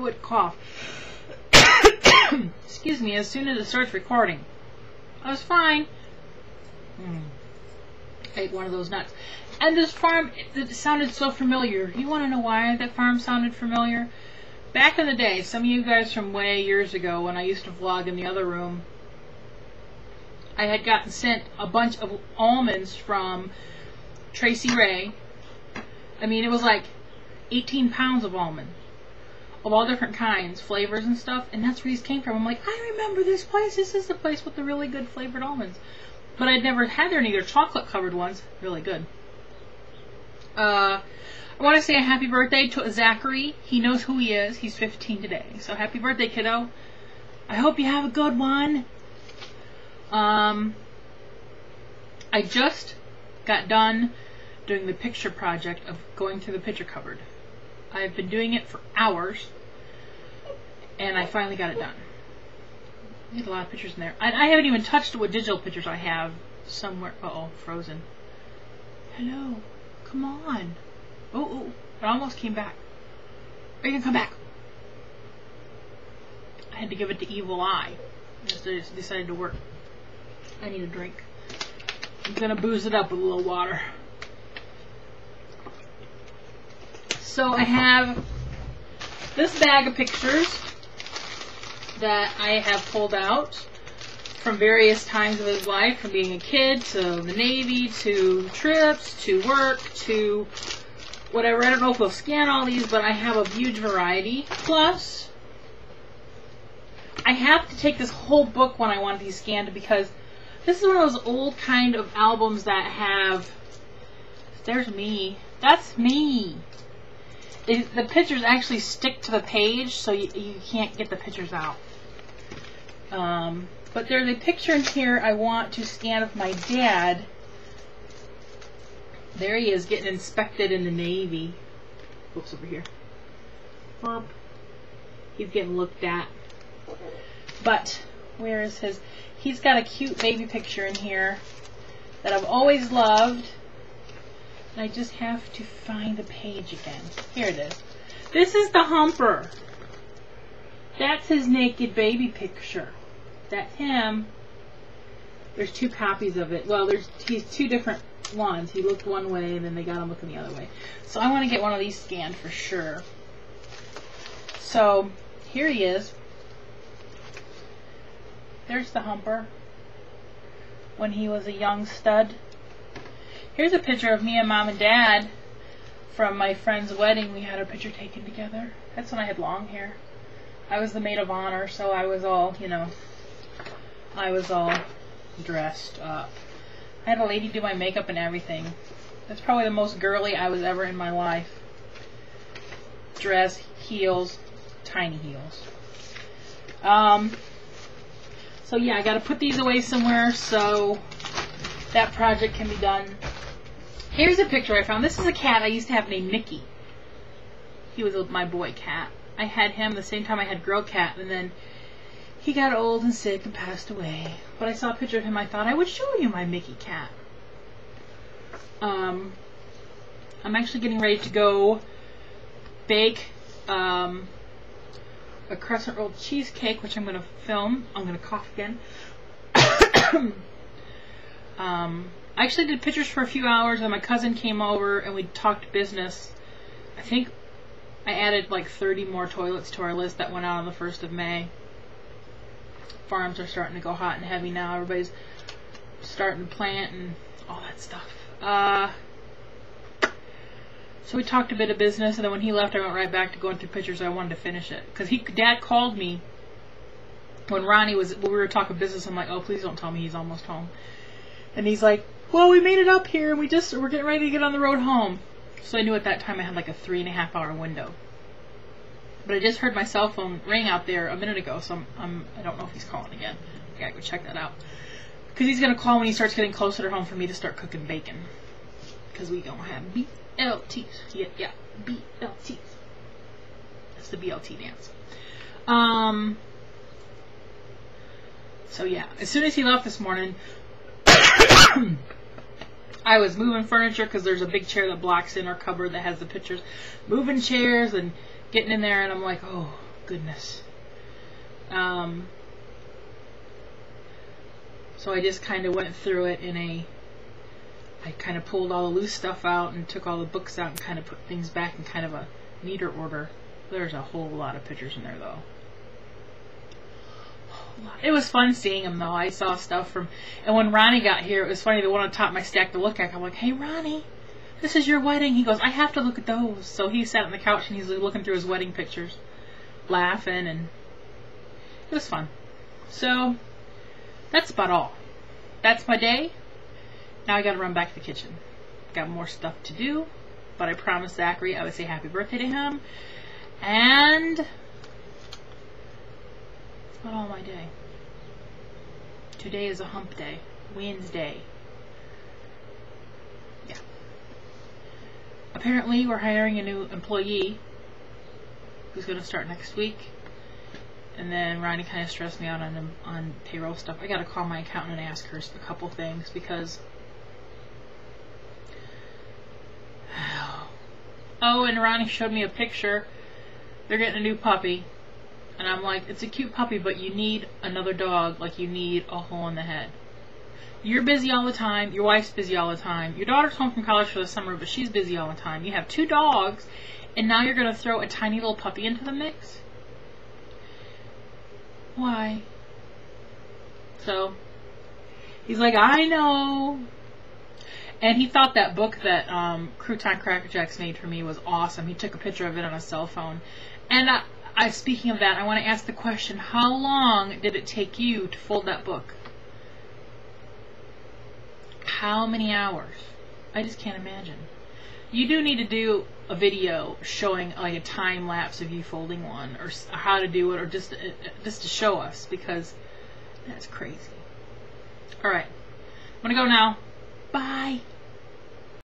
would cough. Excuse me, as soon as it starts recording. I was fine. I ate one of those nuts. And this farm, it sounded so familiar. You want to know why that farm sounded familiar? Back in the day, some of you guys from way years ago, when I used to vlog in the other room, I had gotten sent a bunch of almonds from Tracy Ray. I mean, it was like 18 pounds of almond. Of all different kinds, flavors and stuff. And that's where these came from. I'm like, I remember this place. This is the place with the really good flavored almonds. But I'd never had their either chocolate covered ones. Really good. I want to say a happy birthday to Zachary. He knows who he is. He's 15 today. So happy birthday, kiddo. I hope you have a good one. I just got done doing the picture project of going through the picture cupboard. I've been doing it for hours, and I finally got it done. There's a lot of pictures in there. I haven't even touched what digital pictures I have somewhere. Uh-oh, frozen. Hello. Come on. Oh, it almost came back. Are you going to come back? I had to give it the evil eye. Just decided to work. I need a drink. I'm going to booze it up with a little water. So I have this bag of pictures that I have pulled out from various times of his life, from being a kid to the Navy to trips to work to whatever. I don't know if we'll scan all these, but I have a huge variety. Plus, I have to take this whole book when I want these scanned, because this is one of those old kind of albums that have, there's me, that's me. The pictures actually stick to the page, so you can't get the pictures out. But there's a picture in here I want to scan of my dad. There he is, getting inspected in the Navy. Oops, over here. Burp. He's getting looked at. But, where is his... He's got a cute baby picture in here that I've always loved. And I just have to find the page again. Here it is. This is the Humper. That's his naked baby picture. That's him. There's two copies of it. Well, he's two different ones. He looked one way and then they got him looking the other way. So I want to get one of these scanned for sure. So here he is. There's the Humper when he was a young stud. Here's a picture of me and Mom and Dad from my friend's wedding. We had a picture taken together. That's when I had long hair. I was the maid of honor, so I was all, you know, I was all dressed up. I had a lady do my makeup and everything. That's probably the most girly I was ever in my life. Dress, heels, tiny heels. So yeah, I gotta put these away somewhere so that project can be done. Here's a picture I found. This is a cat I used to have named Mickey. He was my boy cat. I had him the same time I had girl cat, and then he got old and sick and passed away. But I saw a picture of him. I thought I would show you my Mickey cat. I'm actually getting ready to go bake a crescent rolled cheesecake, which I'm going to film. I'm going to cough again. I actually did pictures for a few hours, and my cousin came over and we talked business. I think I added like 30 more toilets to our list that went out on the 1st of May. Farms are starting to go hot and heavy now. Everybody's starting to plant and all that stuff. So we talked a bit of business, and then when he left, I went right back to going through pictures. So I wanted to finish it because Dad called me when Ronnie was. When we were talking business. I'm like, oh, please don't tell me he's almost home. And he's like, well, we made it up here, and we're getting ready to get on the road home. So I knew at that time I had like a 3.5 hour window. But I just heard my cell phone ring out there a minute ago, so I don't know if he's calling again. I gotta go check that out. Because he's gonna call when he starts getting closer to home for me to start cooking bacon. Because we gonna have BLTs. Yeah, BLTs. That's the BLT dance. So yeah, as soon as he left this morning, I was moving furniture because there's a big chair that blocks in our cupboard that has the pictures. Moving chairs and getting in there, and I'm like, oh, goodness. So I just kind of went through it I kind of pulled all the loose stuff out and took all the books out and kind of put things back in kind of a neater order. There's a whole lot of pictures in there, though. It was fun seeing them, though. I saw stuff from... And when Ronnie got here, it was funny, the one on top of my stack to look at. I'm like, hey, Ronnie, this is your wedding. He goes, I have to look at those. So he sat on the couch and he's looking through his wedding pictures, laughing, and it was fun. So, that's about all. That's my day. Now I gotta run back to the kitchen. Got more stuff to do, but I promised Zachary I would say happy birthday to him. And that's about all my day. Today is a hump day. Wednesday. Yeah. Apparently we're hiring a new employee who's gonna start next week. And then Ronnie kind of stressed me out on payroll stuff. I gotta call my accountant and ask her a couple things because... Oh, and Ronnie showed me a picture. They're getting a new puppy. And I'm like, it's a cute puppy, but you need another dog like you need a hole in the head. You're busy all the time. Your wife's busy all the time. Your daughter's home from college for the summer, but she's busy all the time. You have 2 dogs, and now you're going to throw a tiny little puppy into the mix? Why? So, he's like, I know. And he thought that book that Crouton Cracker Jacks made for me was awesome. He took a picture of it on a cell phone. And speaking of that, I want to ask the question, how long did it take you to fold that book? How many hours? I just can't imagine. You do need to do a video showing like a time lapse of you folding one, or how to do it, or just to show us, because that's crazy. Alright, I'm gonna go now. Bye.